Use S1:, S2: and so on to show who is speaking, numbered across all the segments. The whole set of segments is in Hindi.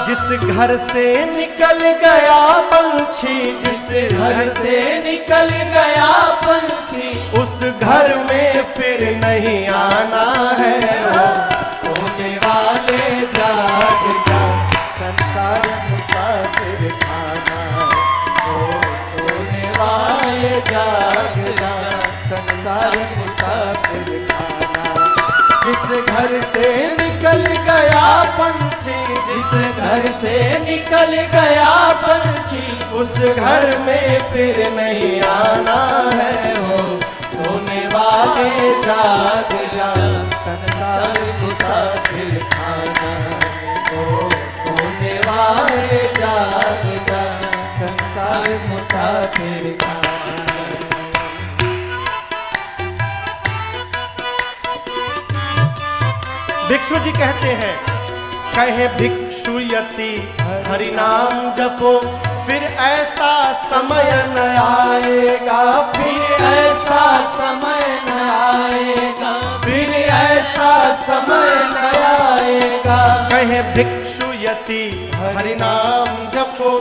S1: जिस घर से निकल गया पंछी, जिस घर से निकल गया पंछी, उस घर में फिर नहीं आना है। ओ सोने वाले जाग जा, संसार मुसाफिर खाना। ओ सोने वाले जाग जा, संसार मुसाफिर खाना। जिस घर से निकल गया पंछी, जिस घर से निकल गया पंछी, उस घर में फिर नहीं आना है। हो सोने वाले जाग जा, संसार मुसाफिर खाना। ओ सोने वाले जाग जा, संसार मुसाफिर खाना। भिक्षु जी कहते हैं, कहे भिक्षु यति हरि नाम जपो, फिर ऐसा समय न आएगा, फिर ऐसा समय न आएगा, फिर ऐसा समय न आएगा। कहे भिक्षु यति हरि नाम जपो,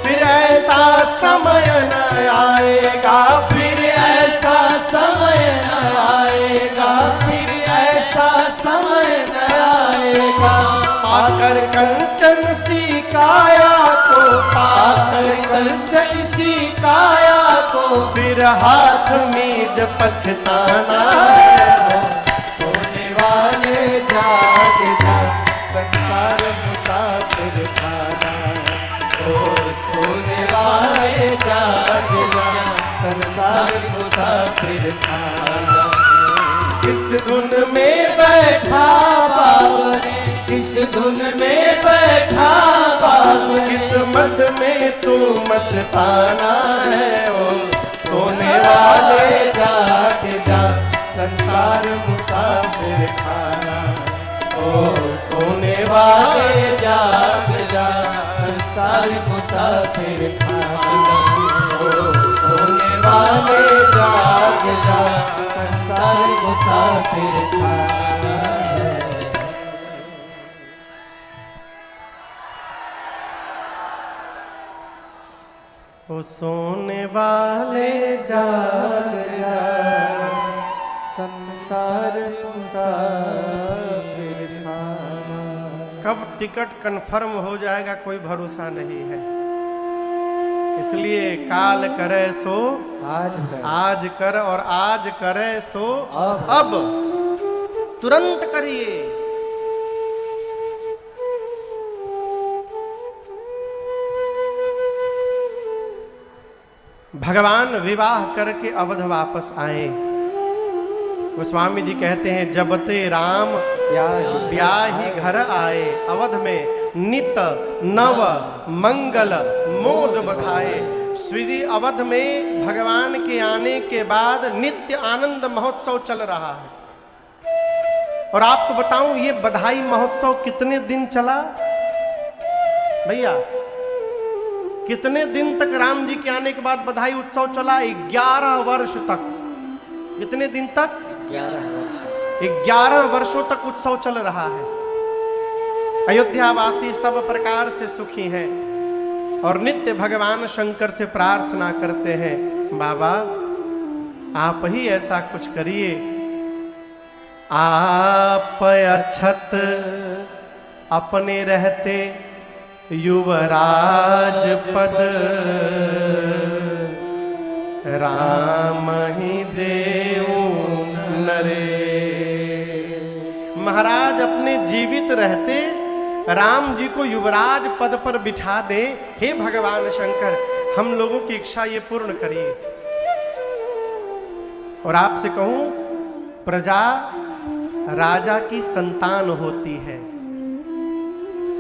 S1: फिर ऐसा समय न आएगा, फिर ऐसा समय न आएगा, फिर ऐसा समय न आएगा। पाकर कंचन सी काया को, पाकर कंचन सी काया को, फिर हाथ मीज पछताना है। सोने वाले जाग जा, संसार मुसाफिर खाना। ओ सोने वाले जाग जा, संसार मुसाफिर खाना। किस धुन में बैठा बाबरे, किस धुन में बैठा बाबरे, किस्मत में तू मस्ताना है। ओ सोने वाले जाग जा, संसार मुसाफिर खाना। ओ सोने वाले जाग जा, संसार मुसाफिर खाना। ओ सोने वाले जाग जा, संसार मुसाफिर खाना। ओ सोने वाले जाग जा, संसार मुसाफिर खाना। कब टिकट कंफर्म हो जाएगा कोई भरोसा नहीं है, इसलिए काल करे सो आज कर, और आज करे सो अब तुरंत करिए। भगवान विवाह करके अवध वापस आए। गोस्वामी जी कहते हैं, जबते राम ब्याही घर आए, अवध में नित नव मंगल मोद बधाए। श्री अवध में भगवान के आने के बाद नित्य आनंद महोत्सव चल रहा है। और आपको बताऊं, ये बधाई महोत्सव कितने दिन चला भैया? कितने दिन तक राम जी के आने के बाद बधाई उत्सव चला? 11 वर्ष तक। कितने दिन तक? 11 वर्षों तक उत्सव चल रहा है। अयोध्यावासी सब प्रकार से सुखी हैं और नित्य भगवान शंकर से प्रार्थना करते हैं, बाबा आप ही ऐसा कुछ करिए। आप अक्षत अपने रहते युवराज पद, राम ही देऊ नरेश। महाराज अपने जीवित रहते राम जी को युवराज पद पर बिठा दे। हे भगवान शंकर, हम लोगों की इच्छा ये पूर्ण करिए। और आपसे कहूं, प्रजा राजा की संतान होती है।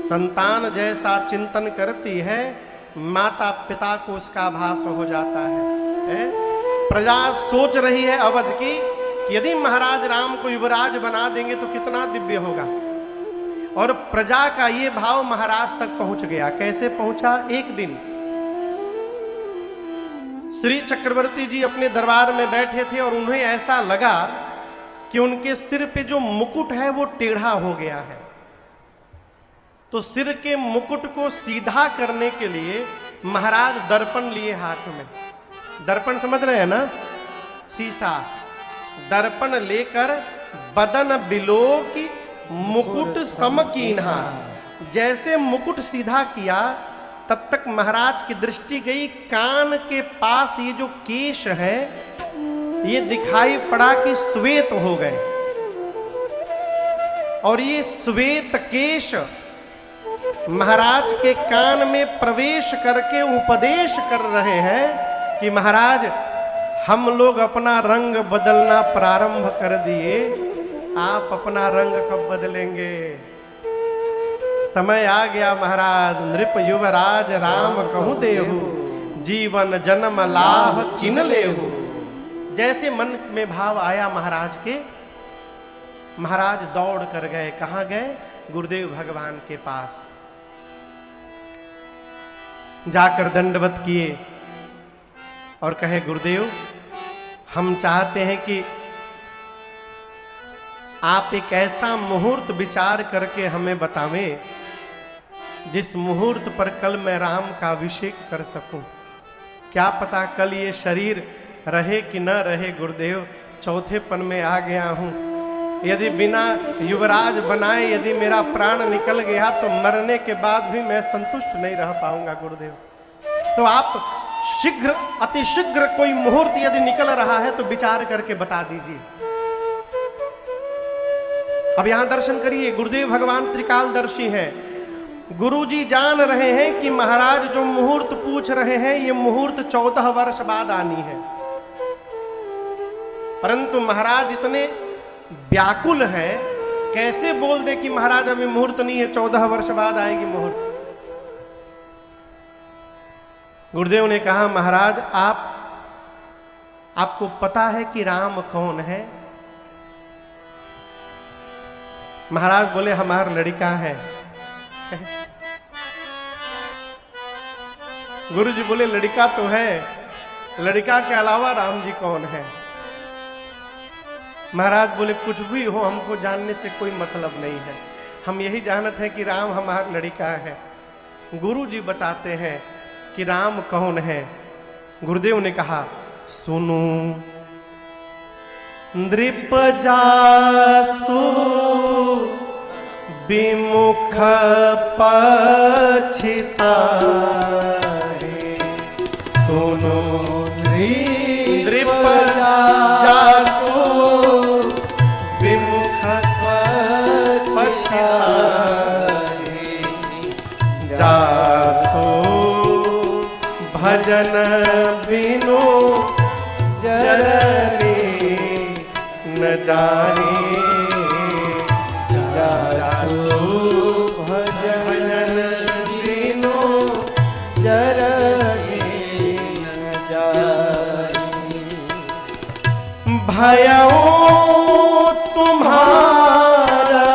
S1: संतान जैसा चिंतन करती है, माता पिता को उसका आभास हो जाता है। प्रजा सोच रही है अवध की कि यदि महाराज राम को युवराज बना देंगे तो कितना दिव्य होगा। और प्रजा का ये भाव महाराज तक पहुंच गया। कैसे पहुंचा? एक दिन श्री चक्रवर्ती जी अपने दरबार में बैठे थे और उन्हें ऐसा लगा कि उनके सिर पे जो मुकुट है वो टेढ़ा हो गया है। तो सिर के मुकुट को सीधा करने के लिए महाराज दर्पण लिए हाथ में। दर्पण समझ रहे हैं ना, शीशा। दर्पण लेकर बदन बिलोक मुकुट समकीन्हा, जैसे मुकुट सीधा किया तब तक महाराज की दृष्टि गई कान के पास ये जो केश है ये दिखाई पड़ा कि श्वेत हो गए, और ये श्वेत केश महाराज के कान में प्रवेश करके उपदेश कर रहे हैं कि महाराज हम लोग अपना रंग बदलना प्रारंभ कर दिए, आप अपना रंग कब बदलेंगे? समय आ गया महाराज, नृप युवराज राम कहूँ देहु, जीवन जन्म लाभ किन लेहु। जैसे मन में भाव आया महाराज के, महाराज दौड़ कर गए। कहाँ गए? गुरुदेव भगवान के पास जाकर दंडवत किए और कहे गुरुदेव हम चाहते हैं कि आप एक ऐसा मुहूर्त विचार करके हमें बतावें जिस मुहूर्त पर कल मैं राम का अभिषेक कर सकूं। क्या पता कल ये शरीर रहे कि न रहे गुरुदेव, चौथेपन में आ गया हूं। यदि बिना युवराज बनाए यदि मेरा प्राण निकल गया तो मरने के बाद भी मैं संतुष्ट नहीं रह पाऊंगा गुरुदेव। तो आप शीघ्र अतिशीघ्र कोई मुहूर्त यदि निकल रहा है तो विचार करके बता दीजिए। अब यहां दर्शन करिए, गुरुदेव भगवान त्रिकालदर्शी हैं। गुरुजी जान रहे हैं कि महाराज जो मुहूर्त पूछ रहे हैं ये मुहूर्त 14 वर्ष बाद आनी है, परंतु महाराज इतने व्याकुल है, कैसे बोल दे कि महाराज अभी मुहूर्त नहीं है, 14 वर्ष बाद आएगी मुहूर्त। गुरुदेव ने कहा महाराज आपको पता है कि राम कौन है? महाराज बोले हमारा लड़का है। गुरुजी बोले लड़का तो है, लड़का के अलावा राम जी कौन है? महाराज बोले कुछ भी हो हमको जानने से कोई मतलब नहीं है, हम यही जानते हैं कि राम हमारा लड़का है। गुरुजी बताते हैं कि राम कौन है। गुरुदेव ने कहा सुनो नृप जासु विमुख पछितारे, सुनो नृप जासु विमुख पछितारे, जासु भजन बिनु जरनी न जानी, जासु भजन बिनु जरनी न जानी। भयऊ तुम्हारा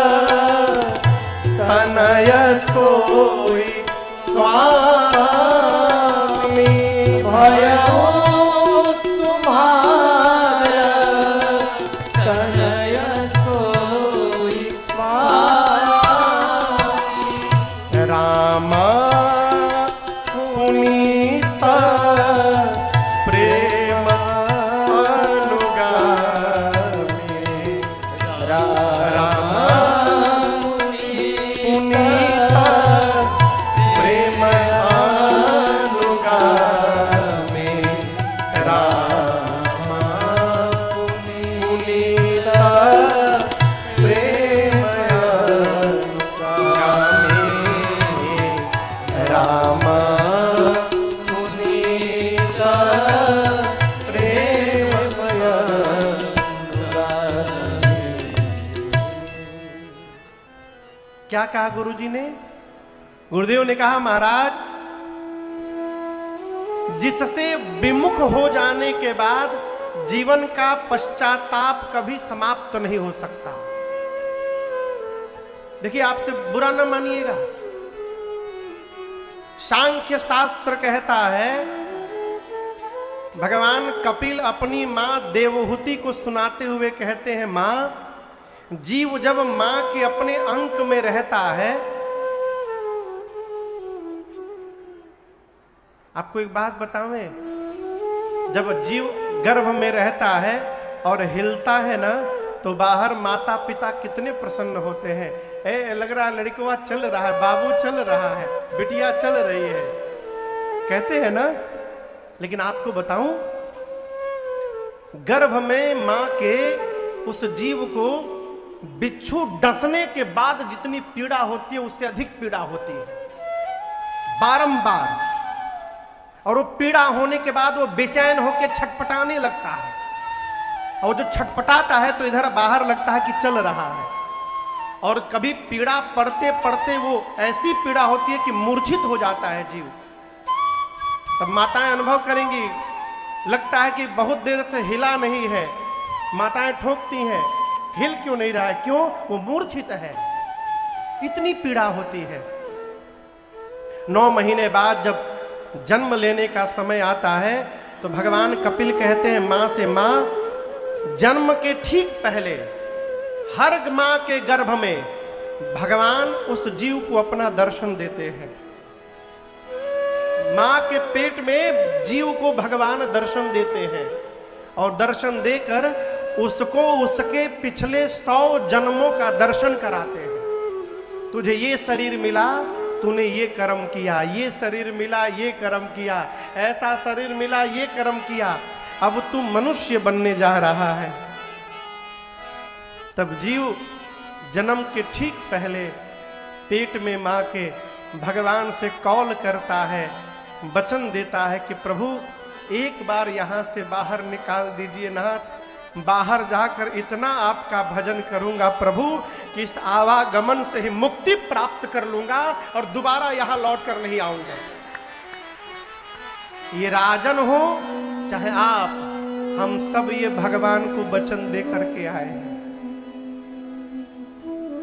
S1: तनय सोई स्वामी, भयऊ तुम्हारा तनय सोई स्वामी। राम पुनीत प्रेम अनुगामी, राम पुनीत प्रेम अनुगामी, राम पुनीत प्रेम अनुगामी, राम पुनीत प्रेम अनुगामी। क्या कहा गुरुजी ने? गुरुदेव ने कहा महाराज जिससे विमुख हो जाने के बाद जीवन का पश्चाताप कभी समाप्त नहीं हो सकता। देखिए आपसे बुरा न मानिएगा, सांख्य शास्त्र कहता है, भगवान कपिल अपनी मां देवहूति को सुनाते हुए कहते हैं मां, जीव जब मां के अपने अंक में रहता है आपको एक बात बतावें, जब जीव गर्भ में रहता है और हिलता है ना, तो बाहर माता पिता कितने प्रसन्न होते हैं। ए लग रहा है लड़कवा चल रहा है, बाबू चल रहा है, बिटिया चल रही है, कहते हैं ना। लेकिन आपको बताऊं, गर्भ में मां के उस जीव को बिच्छू डसने के बाद जितनी पीड़ा होती है उससे अधिक पीड़ा होती है, बारंबार। और वो पीड़ा होने के बाद वो बेचैन होकर छटपटाने लगता है, और जो छटपटाता है तो इधर बाहर लगता है कि चल रहा है। और कभी पीड़ा पड़ते पड़ते वो ऐसी पीड़ा होती है कि मूर्छित हो जाता है जीव। तब माताएं अनुभव करेंगी, लगता है कि बहुत देर से हिला नहीं है, माताएं ठोकती हैं, हिल क्यों नहीं रहा है, क्यों? वो मूर्छित है, इतनी पीड़ा होती है। 9 महीने बाद जब जन्म लेने का समय आता है तो भगवान कपिल कहते हैं मां से, मां जन्म के ठीक पहले हर मां के गर्भ में भगवान उस जीव को अपना दर्शन देते हैं। मां के पेट में जीव को भगवान दर्शन देते हैं, और दर्शन देकर उसको उसके पिछले 100 जन्मों का दर्शन कराते हैं। तुझे ये शरीर मिला, तूने ये कर्म किया, ये शरीर मिला, ये कर्म किया, ऐसा शरीर मिला, ये कर्म किया, अब तू मनुष्य बनने जा रहा है। तब जीव जन्म के ठीक पहले पेट में मां के भगवान से कॉल करता है, वचन देता है कि प्रभु एक बार यहां से बाहर निकाल दीजिए नाथ, बाहर जाकर इतना आपका भजन करूंगा प्रभु कि इस आवागमन से ही मुक्ति प्राप्त कर लूंगा और दोबारा यहां लौट कर नहीं आऊंगा। ये राजन हो चाहे आप, हम सब ये भगवान को वचन दे करके आए हैं।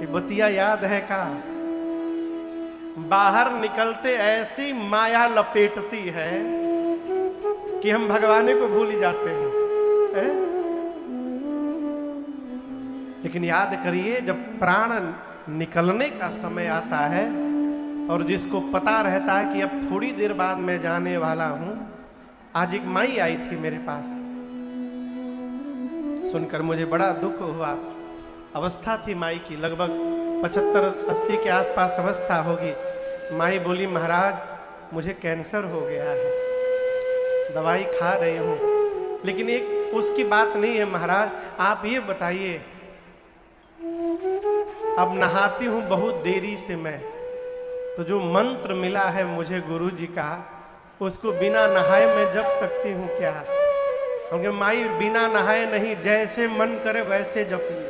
S1: ये बतिया याद है का? बाहर निकलते ऐसी माया लपेटती है कि हम भगवान को भूल ही जाते हैं। लेकिन याद करिए, जब प्राण निकलने का समय आता है और जिसको पता रहता है कि अब थोड़ी देर बाद मैं जाने वाला हूं। आज एक माई आई थी मेरे पास, सुनकर मुझे बड़ा दुख हुआ। अवस्था थी माई की लगभग 75-80 के आसपास अवस्था होगी। माई बोली, महाराज मुझे कैंसर हो गया है, दवाई खा रही हूँ, लेकिन एक उसकी बात नहीं है महाराज, आप ये बताइए, अब नहाती हूँ बहुत देरी से मैं, तो जो मंत्र मिला है मुझे गुरु जी का, उसको बिना नहाए मैं जप सकती हूँ क्या? क्योंकि माई बिना नहाए नहीं, जैसे मन करे वैसे जपिए,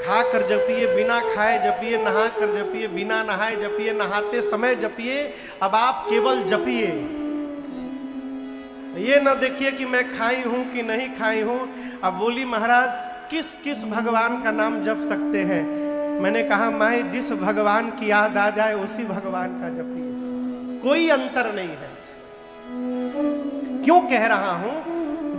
S1: खा कर जपिए, बिना खाए जपिए, नहा कर जपिए, बिना नहाए जपिए, नहाते समय जपिए। अब आप केवल जपिए, ये न देखिए कि मैं खाई हूं कि नहीं खाई हूं। अब बोली महाराज किस किस भगवान का नाम जप सकते हैं? मैंने कहा माई जिस भगवान की याद आ जाए उसी भगवान का जपिए, कोई अंतर नहीं है। क्यों कह रहा हूं?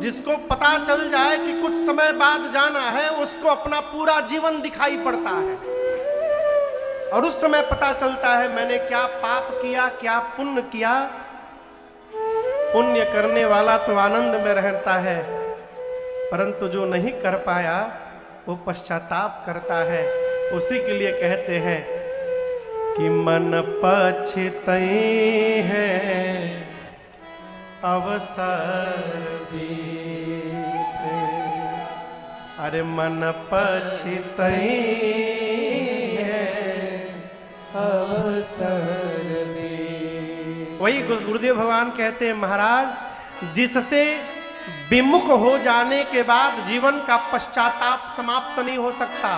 S1: जिसको पता चल जाए कि कुछ समय बाद जाना है, उसको अपना पूरा जीवन दिखाई पड़ता है, और उस समय पता चलता है मैंने क्या पाप किया, क्या पुण्य किया। पुण्य करने वाला तो आनंद में रहता है, परंतु जो नहीं कर पाया वो पश्चाताप करता है। उसी के लिए कहते हैं कि मन पछतई है अवसर बीते, अरे मन पछतई है अवसर बीते। वही गुरुदेव भगवान कहते हैं महाराज, जिससे विमुख हो जाने के बाद जीवन का पश्चाताप समाप्त नहीं हो सकता,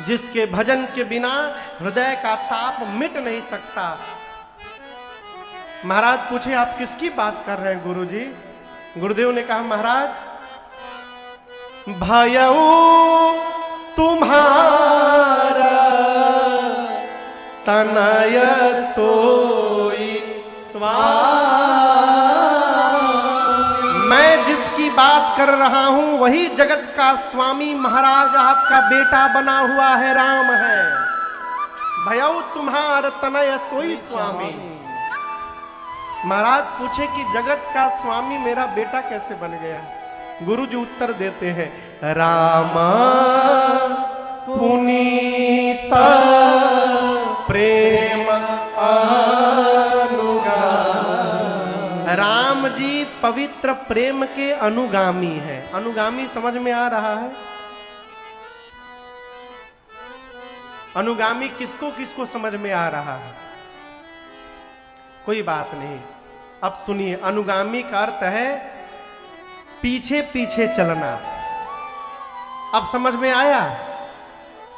S1: जिसके भजन के बिना हृदय का ताप मिट नहीं सकता। महाराज पूछे आप किसकी बात कर रहे हैं गुरुजी? गुरुदेव ने कहा महाराज भयऊ तुम्हारा तनय सोई स्वामी। मैं जिसकी बात कर रहा हूं वही जगत का स्वामी महाराज आपका बेटा बना हुआ है, राम है। भयऊ तुम्हार तनय सोई स्वामी। महाराज पूछे कि जगत का स्वामी मेरा बेटा कैसे बन गया? गुरु जी उत्तर देते हैं, राम पुनीत प्रेम अनुगामी। राम जी पवित्र प्रेम के अनुगामी हैं। अनुगामी समझ में आ रहा है? अनुगामी किसको किसको समझ में आ रहा है? कोई बात नहीं, अब सुनिए। अनुगामी का अर्थ है पीछे पीछे चलना। अब समझ में आया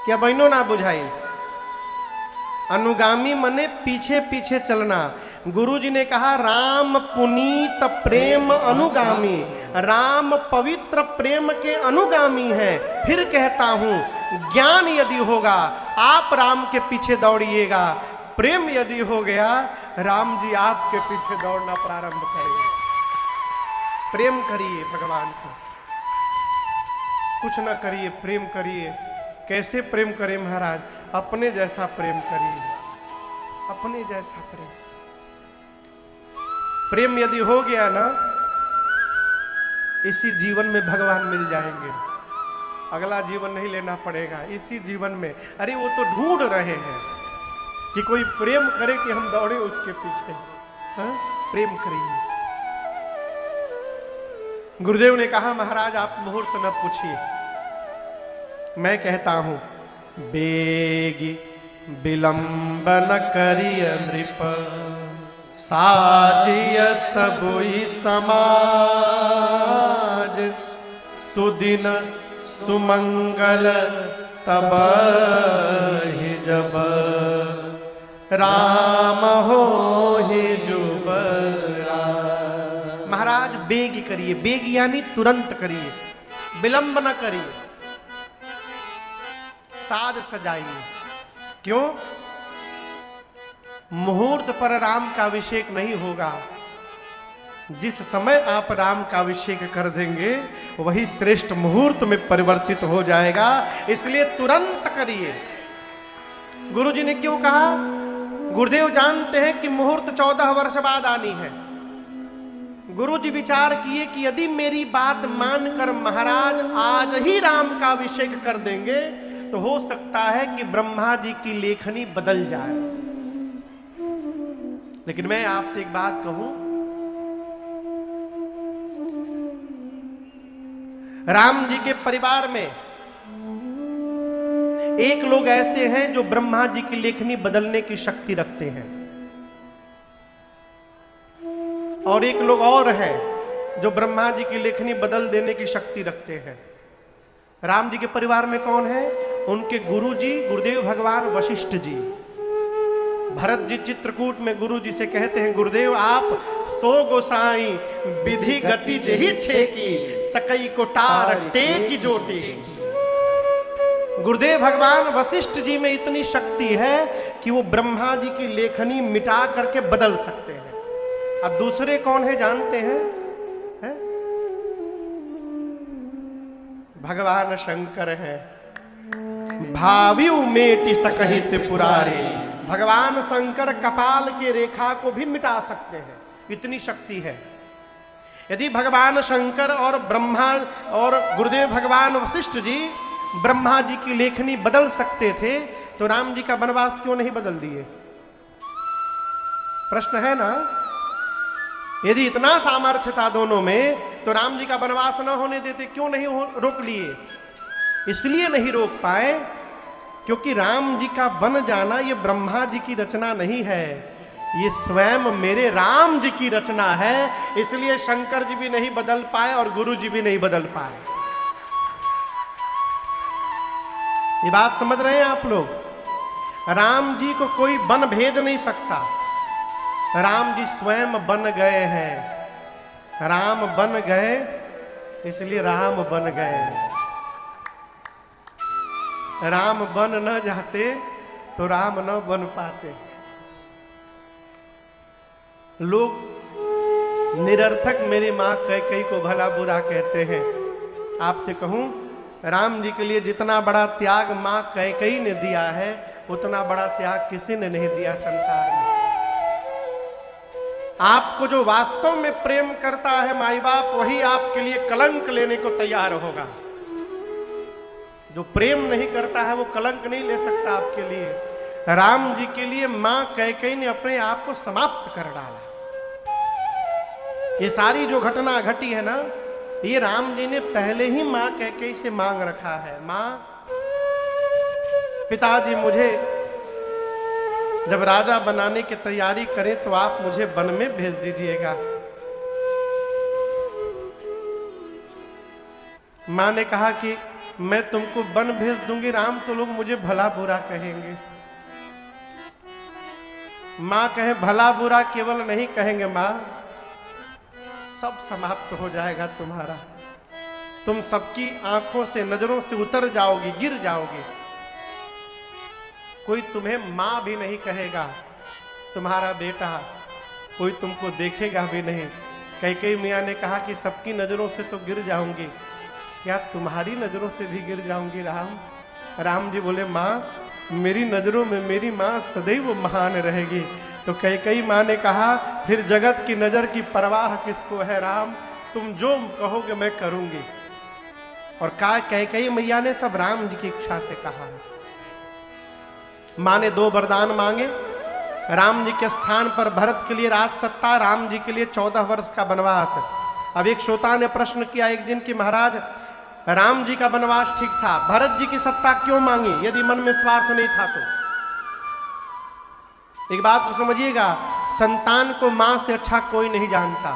S1: क्या बहनों? ना बुझाई? अनुगामी मने पीछे पीछे चलना। गुरु जी ने कहा राम पुनीत प्रेम अनुगामी, राम पवित्र प्रेम के अनुगामी हैं। फिर कहता हूं, ज्ञान यदि होगा आप राम के पीछे दौड़िएगा, प्रेम यदि हो गया राम जी आपके पीछे दौड़ना प्रारंभ करेंगे। प्रेम करिए भगवान को, कुछ ना करिए, प्रेम करिए। कैसे प्रेम करें महाराज? अपने जैसा प्रेम करिए, अपने जैसा प्रेम। प्रेम यदि हो गया ना, इसी जीवन में भगवान मिल जाएंगे। अगला जीवन नहीं लेना पड़ेगा, इसी जीवन में। अरे वो तो ढूंढ रहे हैं कि कोई प्रेम करे कि हम दौड़े उसके पीछे। हाँ? प्रेम करिए। गुरुदेव ने कहा महाराज आप मुहूर्त न पूछिए, मैं कहता हूं, बेगी विलंब न करिय नृप, साजिय सबुई समाज, सुदिन सुमंगल तब ही जब, राम हो ही जुबरा। महाराज बेग करिए, बेग यानी तुरंत करिए, विलंब न करिए, साज सजाइए। क्यों? मुहूर्त पर राम का अभिषेक नहीं होगा। जिस समय आप राम का अभिषेक कर देंगे वही श्रेष्ठ मुहूर्त में परिवर्तित हो जाएगा, इसलिए तुरंत करिए। गुरु जी ने क्यों कहा? गुरुदेव जानते हैं कि मुहूर्त 14 वर्ष बाद आनी है। गुरु जी विचार किए कि यदि मेरी बात मानकर महाराज आज ही राम का अभिषेक कर देंगे तो हो सकता है कि ब्रह्मा जी की लेखनी बदल जाए। लेकिन मैं आपसे एक बात कहूं, राम जी के परिवार में एक लोग ऐसे हैं जो ब्रह्मा जी की लेखनी बदलने की शक्ति रखते हैं, और एक लोग और हैं जो ब्रह्मा जी की लेखनी बदल देने की शक्ति रखते हैं। राम जी के परिवार में कौन है? उनके गुरु जी गुरुदेव भगवान वशिष्ठ जी। भरत जी चित्रकूट में गुरु जी से कहते हैं, गुरुदेव आप सो गोसाई विधि गति जही छेकी, सकई कोटार टेकी जोटी। गुरुदेव भगवान वशिष्ठ जी में इतनी शक्ति है कि वो ब्रह्मा जी की लेखनी मिटा करके बदल सकते हैं। अब दूसरे कौन है जानते हैं? है? भगवान शंकर है। भावी उमेटी सकहि त्रिपुरारी। भगवान शंकर कपाल के रेखा को भी मिटा सकते हैं, इतनी शक्ति है। यदि भगवान शंकर और ब्रह्मा और गुरुदेव भगवान वशिष्ठ जी ब्रह्मा जी की लेखनी बदल सकते थे तो राम जी का वनवास क्यों नहीं बदल दिए? प्रश्न है ना। यदि इतना सामर्थ्य था दोनों में तो राम जी का वनवास न होने देते, क्यों नहीं रोक लिए? इसलिए नहीं रोक पाए क्योंकि राम जी का बन जाना ये ब्रह्मा जी की रचना नहीं है, ये स्वयं मेरे राम जी की रचना है। इसलिए शंकर जी भी नहीं बदल पाए और गुरु जी भी नहीं बदल पाए। ये बात समझ रहे हैं आप लोग? राम जी को कोई बन भेज नहीं सकता, राम जी स्वयं बन गए हैं। राम बन गए इसलिए राम बन गए। राम बन न जाते तो राम न बन पाते। लोग निरर्थक मेरी मां कैकेयी को भला बुरा कहते हैं। आपसे कहूं, राम जी के लिए जितना बड़ा त्याग मां कैकेयी ने दिया है उतना बड़ा त्याग किसी ने नहीं दिया संसार में। आपको जो वास्तव में प्रेम करता है माई बाप, वही आपके लिए कलंक लेने को तैयार होगा। जो प्रेम नहीं करता है वो कलंक नहीं ले सकता आपके लिए। राम जी के लिए मां कैकेयी ने अपने आप को समाप्त कर डाला। ये सारी जो घटना घटी है ना, ये राम जी ने पहले ही मां कैकेयी से मांग रखा है। मां, पिताजी मुझे जब राजा बनाने की तैयारी करें तो आप मुझे वन में भेज दीजिएगा। मां ने कहा कि मैं तुमको वन भेज दूंगी राम, तो लोग मुझे भला बुरा कहेंगे। मां कहे भला बुरा केवल नहीं कहेंगे मां, सब समाप्त हो जाएगा तुम्हारा। तुम सबकी आंखों से, नजरों से उतर जाओगी, गिर जाओगी। कोई तुम्हें मां भी नहीं कहेगा, तुम्हारा बेटा कोई तुमको देखेगा भी नहीं। कैकेयी मियां ने कहा कि सबकी नजरों से तो गिर जाऊंगी, क्या तुम्हारी नजरों से भी गिर जाऊंगी राम? राम जी बोले मां, मेरी नजरों में मेरी मां सदैव महान रहेगी। तो कैकेयी मां ने कहा फिर जगत की नजर की परवाह किसको है राम, तुम जो कहोगे मैं करूंगी। और कहा कैकेयी मैया ने सब राम जी की इच्छा से कहा। मां ने 2 वरदान मांगे। राम जी के स्थान पर भरत के लिए राज सत्ता, राम जी के लिए 14 वर्ष का वनवास। अब एक श्रोता ने प्रश्न किया एक दिन कि महाराज राम जी का वनवास ठीक था, भरत जी की सत्ता क्यों मांगी यदि मन में स्वार्थ नहीं था तो? एक बात को समझिएगा, संतान को मां से अच्छा कोई नहीं जानता।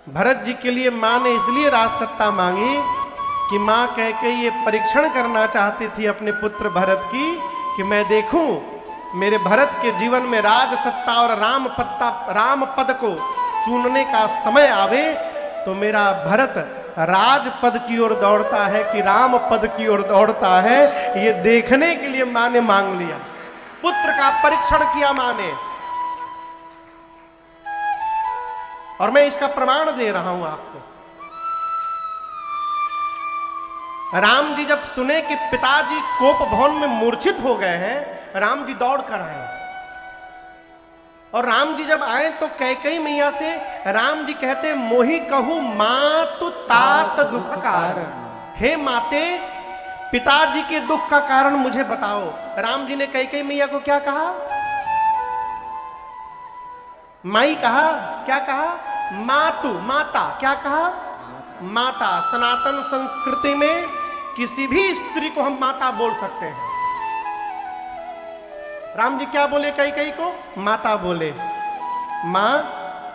S1: भरत जी के लिए मां ने इसलिए राज सत्ता मांगी कि मां कैकेयी ये परीक्षण करना चाहती थी अपने पुत्र भरत की, कि मैं देखूं मेरे भरत के जीवन में राज सत्ता और राम पद को चुनने का समय आवे तो मेरा भरत राज पद की ओर दौड़ता है कि राम पद की ओर दौड़ता है, ये देखने के लिए मां ने मांग लिया। पुत्र का परीक्षण किया मां ने, और मैं इसका प्रमाण दे रहा हूं आपको। राम जी जब सुने कि पिताजी कोप भवन में मूर्छित हो गए हैं, राम जी दौड़ कर आए। और राम जी जब आए तो कैकेयी मैया से राम जी कहते मोहि कहू मातु तात दुख कारण, हे माते पिताजी के दुख का कारण मुझे बताओ। राम जी ने कैकेयी मैया को क्या कहा? माई कहा, क्या कहा? मातु, माता। क्या कहा? माता। सनातन संस्कृति में किसी भी स्त्री को हम माता बोल सकते हैं। राम जी क्या बोले कैकेयी को? माता बोले। मां,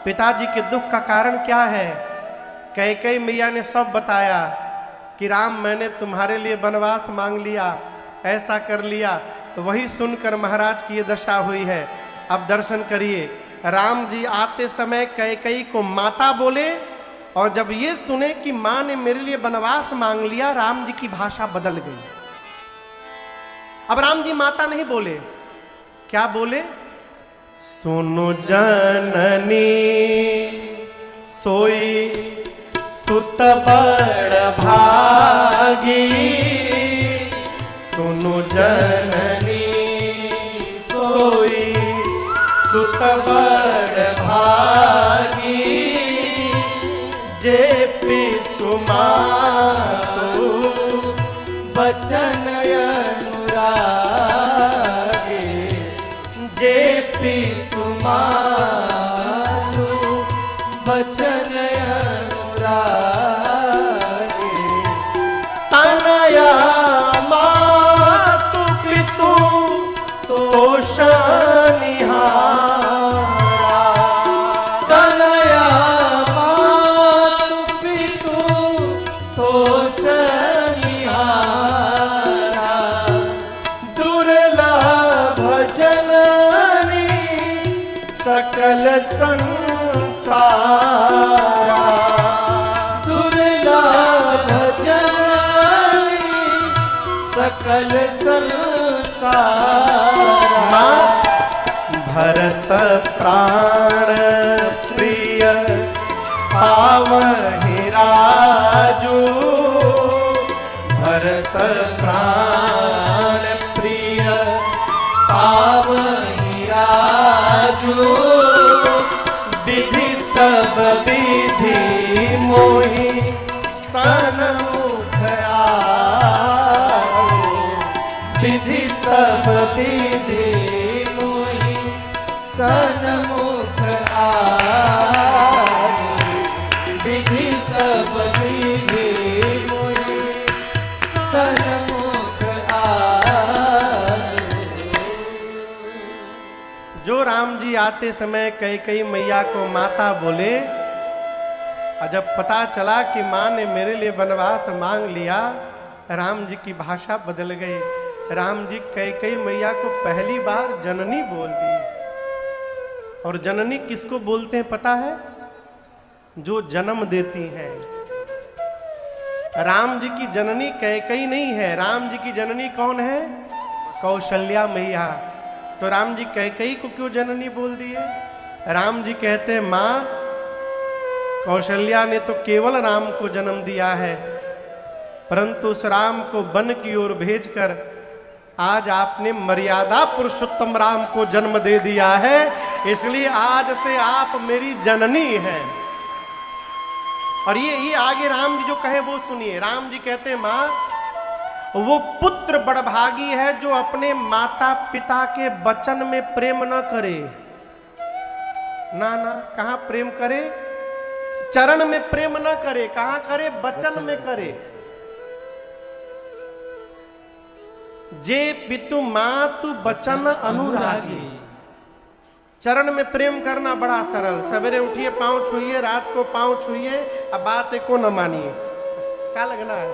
S1: पिताजी के दुख का कारण क्या है? कैकेयी मैया ने सब बताया कि राम मैंने तुम्हारे लिए वनवास मांग लिया, ऐसा कर लिया। तो वही सुनकर महाराज की ये दशा हुई है। अब दर्शन करिए, राम जी आते समय कैकेयी को माता बोले, और जब ये सुने कि मां ने मेरे लिए वनवास मांग लिया, राम जी की भाषा बदल गई। अब राम जी माता नहीं बोले, क्या बोले? सुनो जननी सोई सुत बड़ भागी, सुनो जननी सोई सुत बड़ भागी, जे पितु मातु बचन अनुरागी, जे पितु मातु बचन अनुरागी, तनया मातु पितु तोष निहारा, तनया मातु पितु तोष निहारा, दुर्लभ जननी सकल संसारा, दुर्लभ जननी सकल संसारा। भरत प्राण प्रिय पावहि राजू, भरत प्राण प्रिय पावहि राजू, सन्मुख आए,
S2: विधि सब विधि मोहि सन्मुख आए, विधि सब विधि मोहि सन्मुख आए।
S1: जो राम जी आते समय कैकेयी मैया को माता बोले, और जब पता चला कि माँ ने मेरे लिए वनवास मांग लिया, राम जी की भाषा बदल गई। राम जी कैकेयी मैया को पहली बार जननी बोल दी। और जननी किसको बोलते हैं पता है? जो जन्म देती हैं। राम जी की जननी कैकेयी नहीं है, राम जी की जननी कौन है? कौशल्या मैया। तो राम जी कैकेयी को क्यों जननी बोल दिए? राम जी कहते हैं माँ, कौशल्या ने तो केवल राम को जन्म दिया है, परंतु उस राम को वन की ओर भेजकर आज आपने मर्यादा पुरुषोत्तम राम को जन्म दे दिया है, इसलिए आज से आप मेरी जननी हैं। और ये आगे राम जी जो कहे वो सुनिए। राम जी कहते हैं माँ, वो पुत्र बड़भागी है जो अपने माता पिता के वचन में प्रेम न करे। ना ना, कहाँ प्रेम करे? चरण में प्रेम न करे, कहाँ करे? वचन में करे। जे पितु मातु वचन अनुरागी। चरण में प्रेम करना बड़ा सरल। सवेरे उठिए पांव छुइए, रात को पांव छुइए, अब बात को न मानिए, क्या लगना है।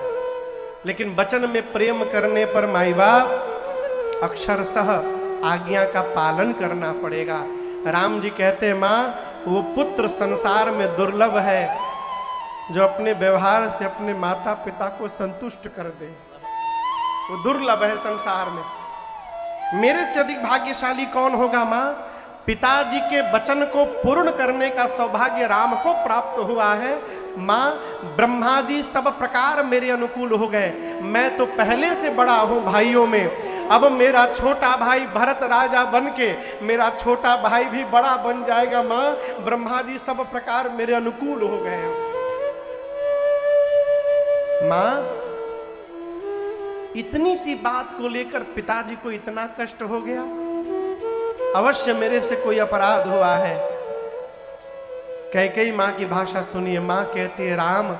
S1: लेकिन वचन में प्रेम करने पर माई बाप अक्षरशः आज्ञा का पालन करना पड़ेगा। राम जी कहते हैं माँ, वो पुत्र संसार में दुर्लभ है जो अपने व्यवहार से अपने माता पिता को संतुष्ट कर दे। वो दुर्लभ है संसार में। मेरे से अधिक भाग्यशाली कौन होगा माँ? पिताजी के वचन को पूर्ण करने का सौभाग्य राम को प्राप्त हुआ है। माँ, ब्रह्मादि सब प्रकार मेरे अनुकूल हो गए। मैं तो पहले से बड़ा हूं भाइयों में। अब मेरा छोटा भाई भरत राजा बन के मेरा छोटा भाई भी बड़ा बन जाएगा। माँ, ब्रह्मादि सब प्रकार मेरे अनुकूल हो गए। माँ, इतनी सी बात को लेकर पिताजी को इतना कष्ट हो गया। अवश्य मेरे से कोई अपराध हुआ है। कैकेयी माँ की भाषा सुनिए। माँ कहती है, राम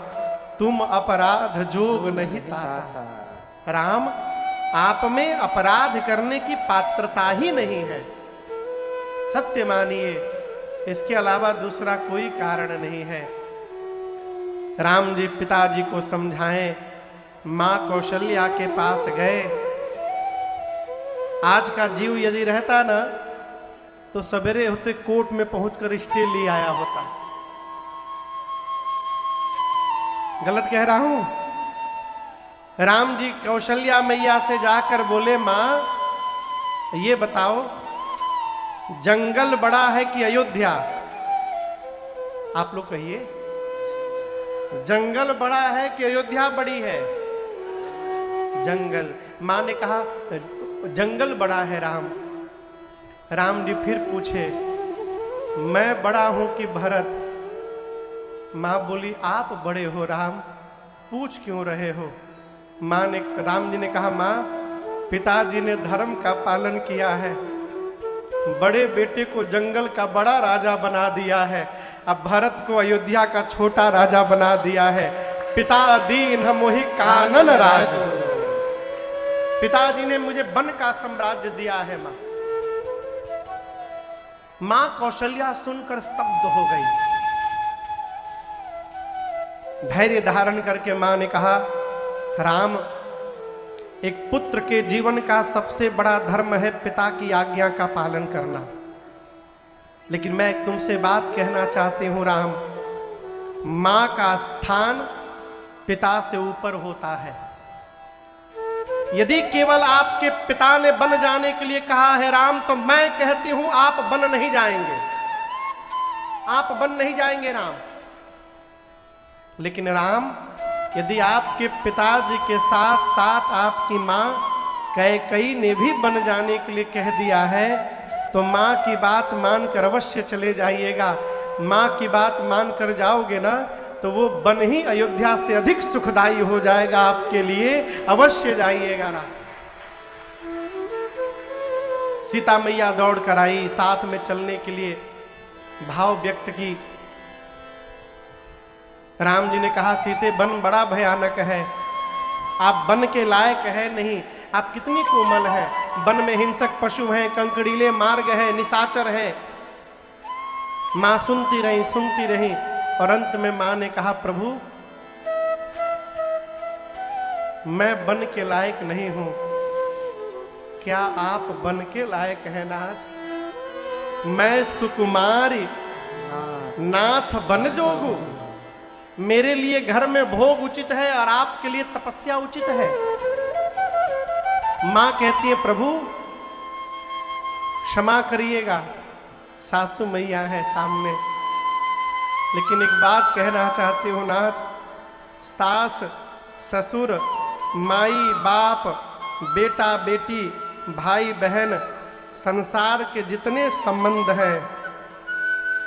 S1: तुम अपराध जोग नहीं ताता। राम, आप में अपराध करने की पात्रता ही नहीं है। सत्य मानिए, इसके अलावा दूसरा कोई कारण नहीं है। राम जी पिताजी को समझाएं। माँ कौशल्या के पास गए। आज का जीव यदि रहता ना तो सवेरे होते कोर्ट में पहुंचकर स्टे ले आया होता। गलत कह रहा हूं? राम जी कौशल्या मैया से जाकर बोले, मां ये बताओ जंगल बड़ा है कि अयोध्या? आप लोग कहिए, जंगल बड़ा है कि अयोध्या बड़ी है? जंगल। मां ने कहा जंगल बड़ा है राम। राम जी फिर पूछे, मैं बड़ा हूं कि भरत? मां बोली, आप बड़े हो राम, पूछ क्यों रहे हो? राम जी ने कहा, मां पिताजी ने धर्म का पालन किया है, बड़े बेटे को जंगल का बड़ा राजा बना दिया है, अब भरत को अयोध्या का छोटा राजा बना दिया है। पिता दीन मोहि कानन राज। पिताजी ने मुझे वन का साम्राज्य दिया है। मां कौशल्या सुनकर स्तब्ध हो गई। धैर्य धारण करके मां ने कहा, राम, एक पुत्र के जीवन का सबसे बड़ा धर्म है पिता की आज्ञा का पालन करना। लेकिन मैं तुमसे बात कहना चाहती हूं राम, मां का स्थान पिता से ऊपर होता है। यदि केवल आपके पिता ने बन जाने के लिए कहा है राम, तो मैं कहती हूं आप बन नहीं जाएंगे, आप बन नहीं जाएंगे राम। लेकिन राम, यदि आपके पिताजी के साथ साथ आपकी मां कैकेयी ने भी बन जाने के लिए कह दिया है, तो मां की बात मानकर अवश्य चले जाइएगा। मां की बात मानकर जाओगे ना तो वो वन ही अयोध्या से अधिक सुखदायी हो जाएगा आपके लिए, अवश्य जाइएगा राम। सीता मैया दौड़ कर आई, साथ में चलने के लिए भाव व्यक्त की। राम जी ने कहा, सीते वन बड़ा भयानक है, आप वन के लायक है नहीं, आप कितनी कोमल हैं। वन में हिंसक पशु हैं, कंकड़ीले मार्ग हैं, निशाचर हैं। मां सुनती रही और अंत में मां ने कहा, प्रभु मैं वन के लायक नहीं हूं, क्या आप वन के लायक हैं नाथ? मैं सुकुमारी नाथ बन जोगू, मेरे लिए घर में भोग उचित है और आपके लिए तपस्या उचित है। मां कहती है, प्रभु क्षमा करिएगा, सासू मैया है सामने, लेकिन एक बात कहना चाहती हूं नाथ, सास ससुर माई बाप बेटा बेटी भाई बहन संसार के जितने संबंध हैं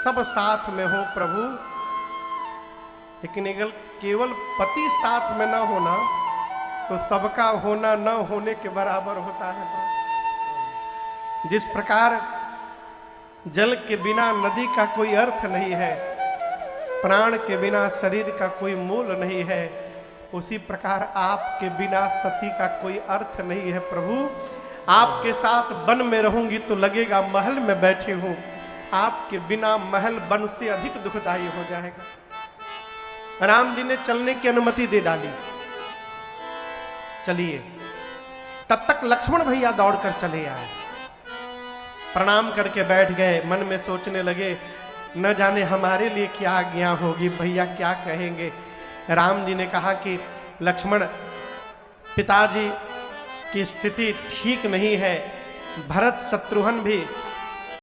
S1: सब साथ में हो प्रभु, लेकिन अगर केवल पति साथ में न होना तो सबका होना न होने के बराबर होता है। जिस प्रकार जल के बिना नदी का कोई अर्थ नहीं है, प्राण के बिना शरीर का कोई मूल नहीं है, उसी प्रकार आपके बिना सती का कोई अर्थ नहीं है प्रभु। आपके साथ वन में रहूंगी तो लगेगा महल में बैठी हूं, आपके बिना महल वन से अधिक दुखदायी हो जाएगा। राम जी ने चलने की अनुमति दे डाली, चलिए। तब तक लक्ष्मण भैया दौड़कर चले आए, प्रणाम करके बैठ गए, मन में सोचने लगे न जाने हमारे लिए क्या आज्ञा होगी, भैया क्या कहेंगे। राम जी ने कहा कि लक्ष्मण, पिताजी की स्थिति ठीक नहीं है, भरत शत्रुघ्न भी